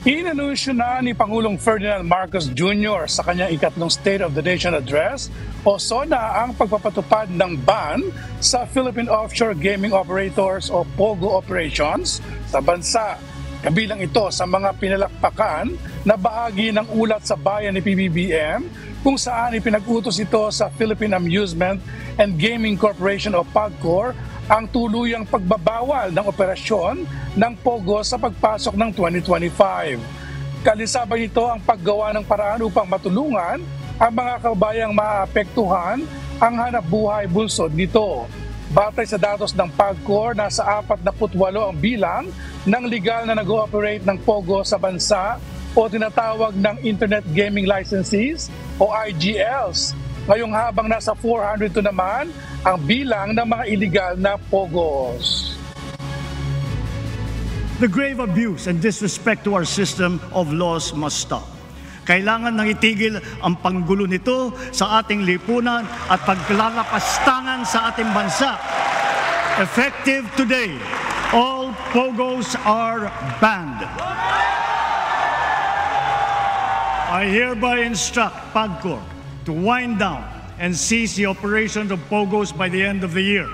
Inanunsyo na ni Pangulong Ferdinand Marcos Jr. sa kanyang ikatlong State of the Nation Address o SONA ang pagpapatupad ng ban sa Philippine Offshore Gaming Operators o POGO operations sa bansa. Kabilang ito sa mga pinalakpakan na bahagi ng ulat sa bayan ni PBBM kung saan ipinag-utos ito sa Philippine Amusement and Gaming Corporation o PAGCOR ang tuluyang pagbabawal ng operasyon ng POGO sa pagpasok ng 2025. Kalisabay ito ang paggawa ng paraan upang matulungan ang mga kabayang maapektuhan ang hanap buhay bulsod nito. Batay sa datos ng PAGCOR, nasa 48 ang bilang ng legal na nag-ooperate ng POGO sa bansa o tinatawag ng Internet Gaming Licensees o IGLs. Ngayong habang nasa 402 naman ang bilang ng mga illegal na POGOs. The grave abuse and disrespect to our system of laws must stop. Kailangan nang itigil ang panggulo nito sa ating lipunan at paglalapastangan sa ating bansa. Effective today, all POGOs are banned. I hereby instruct PAGCOR to wind down and cease the operation of POGOs by the end of the year.